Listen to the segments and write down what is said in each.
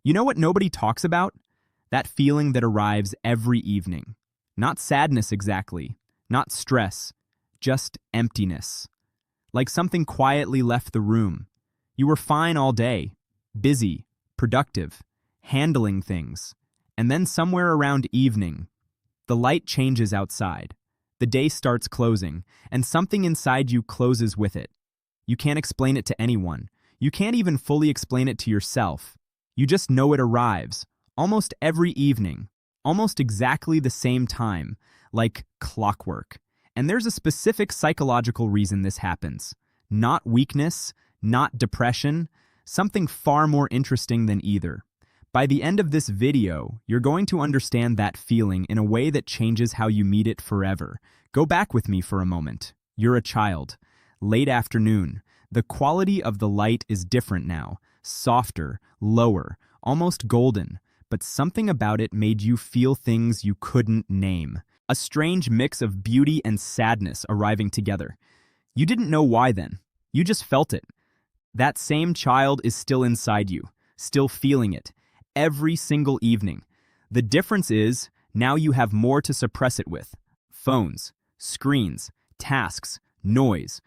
You know what nobody talks about? That feeling that arrives every evening. Not sadness exactly, not stress, just emptiness. Like something quietly left the room. You were fine all day, busy, productive, handling things. And then somewhere around evening, the light changes outside. The day starts closing, and something inside you closes with it. You can't explain it to anyone. You can't even fully explain it to yourself. You just know it arrives, almost every evening, almost exactly the same time, like clockwork. And there's a specific psychological reason this happens. Not weakness, not depression, something far more interesting than either. By the end of this video, you're going to understand that feeling in a way that changes how you meet it forever. Go back with me for a moment. You're a child. Late afternoon. The quality of the light is different now. Softer, lower, almost golden. But something about it made you feel things you couldn't name. A strange mix of beauty and sadness arriving together. You didn't know why then. You just felt it. That same child is still inside you, still feeling it. Every single evening. The difference is, now you have more to suppress it with. Phones, screens, tasks, noise.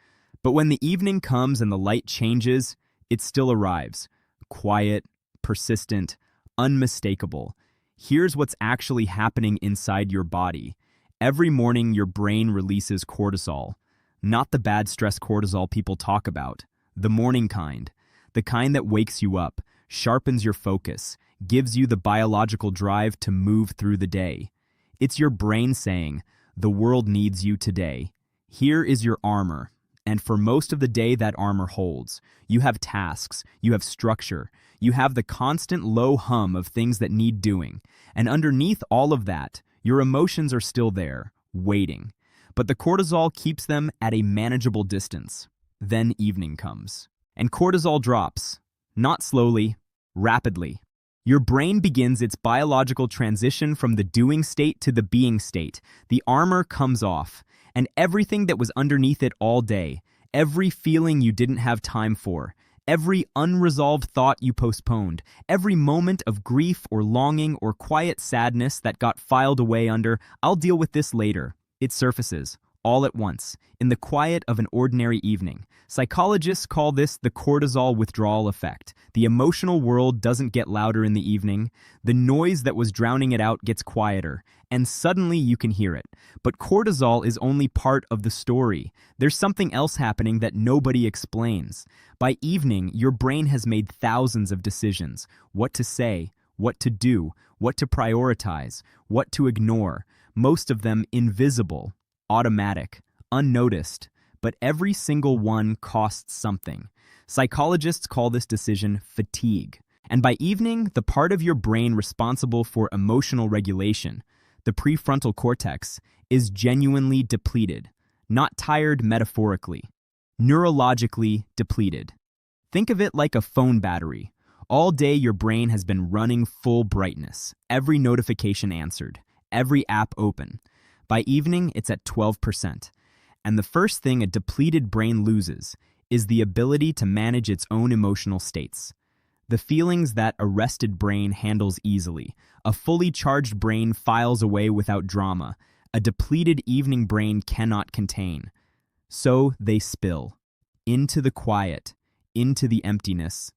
But when the evening comes and the light changes, it still arrives. Quiet, persistent, unmistakable. Here's what's actually happening inside your body. Every morning your brain releases cortisol. Not the bad stress cortisol people talk about. The morning kind. The kind that wakes you up, sharpens your focus, gives you the biological drive to move through the day. It's your brain saying, the world needs you today. Here is your armor. And for most of the day that armor holds. You have tasks, you have structure, you have the constant low hum of things that need doing. And underneath all of that, your emotions are still there, waiting. But the cortisol keeps them at a manageable distance. Then evening comes. And cortisol drops. Not slowly, rapidly. Your brain begins its biological transition from the doing state to the being state. The armor comes off, and everything that was underneath it all day, every feeling you didn't have time for, every unresolved thought you postponed, every moment of grief or longing or quiet sadness that got filed away under, "I'll deal with this later," it surfaces, all at once, in the quiet of an ordinary evening. Psychologists call this the cortisol withdrawal effect. The emotional world doesn't get louder in the evening. The noise that was drowning it out gets quieter, and suddenly you can hear it. But cortisol is only part of the story. There's something else happening that nobody explains. By evening, your brain has made thousands of decisions. What to say, what to do, what to prioritize, what to ignore. Most of them invisible, automatic, unnoticed. But every single one costs something. Psychologists call this decision fatigue. And by evening, the part of your brain responsible for emotional regulation, the prefrontal cortex, is genuinely depleted. Not tired metaphorically. Neurologically depleted. Think of it like a phone battery. All day your brain has been running full brightness. Every notification answered. Every app open. By evening, it's at 12%. And the first thing a depleted brain loses is the ability to manage its own emotional states. The feelings that a rested brain handles easily. A fully charged brain files away without drama. A depleted evening brain cannot contain. So they spill. Into the quiet. Into the emptiness.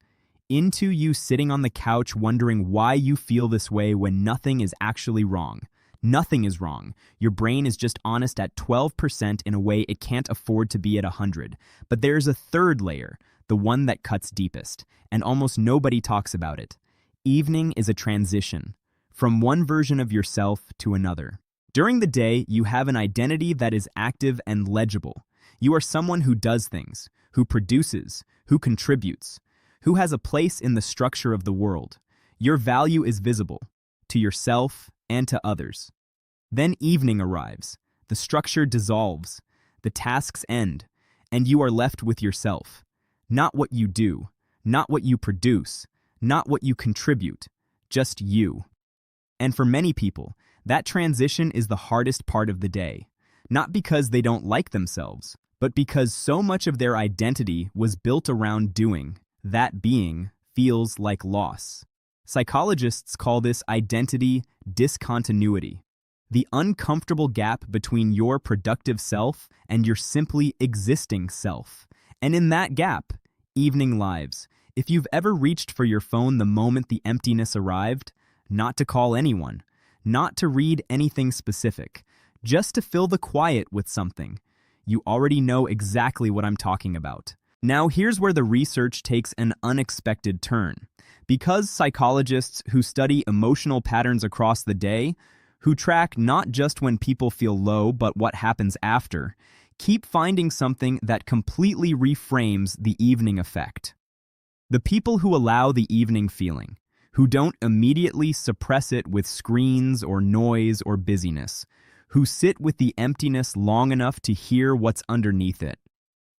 Into you sitting on the couch wondering why you feel this way when nothing is actually wrong. Nothing is wrong. Your brain is just honest at 12% in a way it can't afford to be at 100. But there's a third layer, the one that cuts deepest, and almost nobody talks about it. Evening is a transition, from one version of yourself to another. During the day, you have an identity that is active and legible. You are someone who does things, who produces, who contributes, who has a place in the structure of the world. Your value is visible, to yourself and to others. Then evening arrives, the structure dissolves, the tasks end, and you are left with yourself. Not what you do, not what you produce, not what you contribute, just you. And for many people, that transition is the hardest part of the day. Not because they don't like themselves, but because so much of their identity was built around doing. That being feels like loss. Psychologists call this identity discontinuity, the uncomfortable gap between your productive self and your simply existing self. And in that gap, evening lives. If you've ever reached for your phone the moment the emptiness arrived, not to call anyone, not to read anything specific, just to fill the quiet with something, you already know exactly what I'm talking about. Now here's where the research takes an unexpected turn. Because psychologists who study emotional patterns across the day, who track not just when people feel low but what happens after, keep finding something that completely reframes the evening effect. The people who allow the evening feeling, who don't immediately suppress it with screens or noise or busyness, who sit with the emptiness long enough to hear what's underneath it,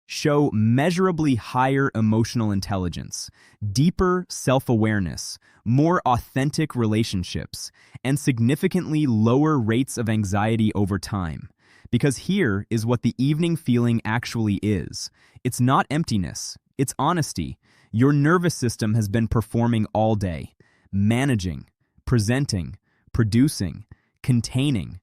show measurably higher emotional intelligence, deeper self-awareness, more authentic relationships, and significantly lower rates of anxiety over time. Because here is what the evening feeling actually is. It's not emptiness, it's honesty. Your nervous system has been performing all day, managing, presenting, producing, containing.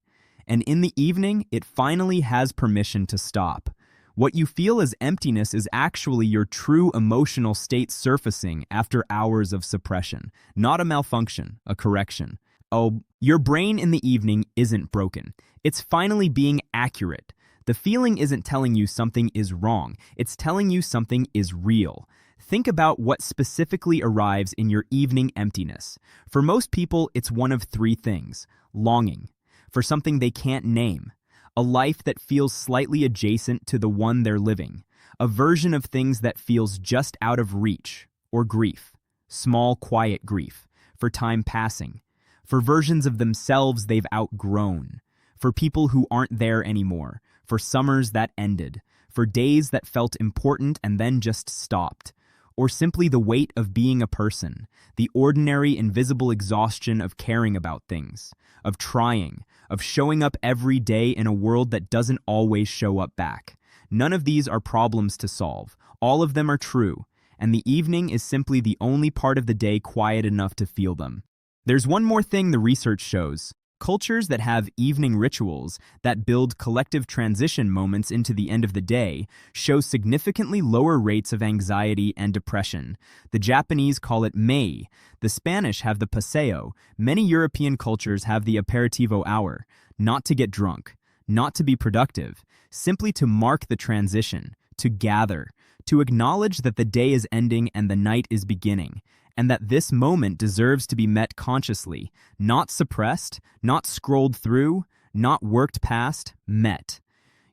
And in the evening, it finally has permission to stop. What you feel as emptiness is actually your true emotional state surfacing after hours of suppression, not a malfunction, a correction. Oh, your brain in the evening isn't broken. It's finally being accurate. The feeling isn't telling you something is wrong. It's telling you something is real. Think about what specifically arrives in your evening emptiness. For most people, it's one of three things: longing for something they can't name, a life that feels slightly adjacent to the one they're living, a version of things that feels just out of reach, or grief, small, quiet grief, for time passing, for versions of themselves they've outgrown, for people who aren't there anymore, for summers that ended, for days that felt important and then just stopped, or simply the weight of being a person, the ordinary, invisible exhaustion of caring about things, of trying, of showing up every day in a world that doesn't always show up back. None of these are problems to solve. All of them are true, and the evening is simply the only part of the day quiet enough to feel them. There's one more thing the research shows. Cultures that have evening rituals that build collective transition moments into the end of the day show significantly lower rates of anxiety and depression. The Japanese call it mei. The Spanish have the paseo. Many European cultures have the aperitivo hour. Not to get drunk, not to be productive, simply to mark the transition, to gather, to acknowledge that the day is ending and the night is beginning, and that this moment deserves to be met consciously, not suppressed, not scrolled through, not worked past, met.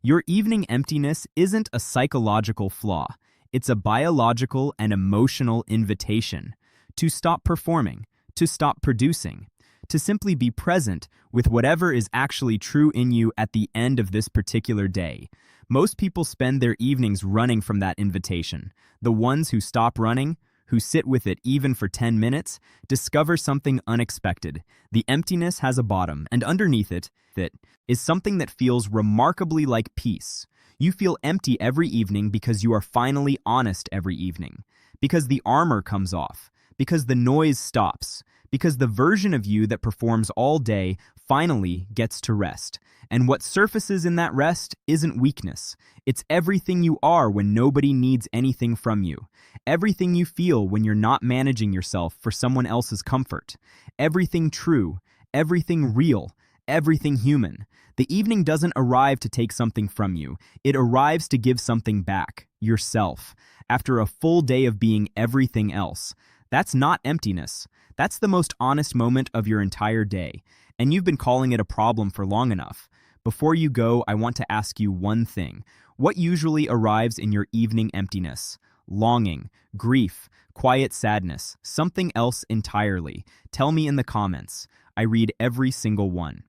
Your evening emptiness isn't a psychological flaw. It's a biological and emotional invitation to stop performing, to stop producing, to simply be present with whatever is actually true in you at the end of this particular day. Most people spend their evenings running from that invitation. The ones who stop running, who sit with it even for 10 minutes, discover something unexpected. The emptiness has a bottom, and underneath it, that is something that feels remarkably like peace. You feel empty every evening because you are finally honest every evening, because the armor comes off, because the noise stops, because the version of you that performs all day finally gets to rest. And what surfaces in that rest isn't weakness. It's everything you are when nobody needs anything from you. Everything you feel when you're not managing yourself for someone else's comfort. Everything true, everything real, everything human. The evening doesn't arrive to take something from you. It arrives to give something back, yourself, after a full day of being everything else. That's not emptiness. That's the most honest moment of your entire day. And you've been calling it a problem for long enough. Before you go, I want to ask you one thing. What usually arrives in your evening emptiness? Longing, grief, quiet sadness, something else entirely? Tell me in the comments. I read every single one.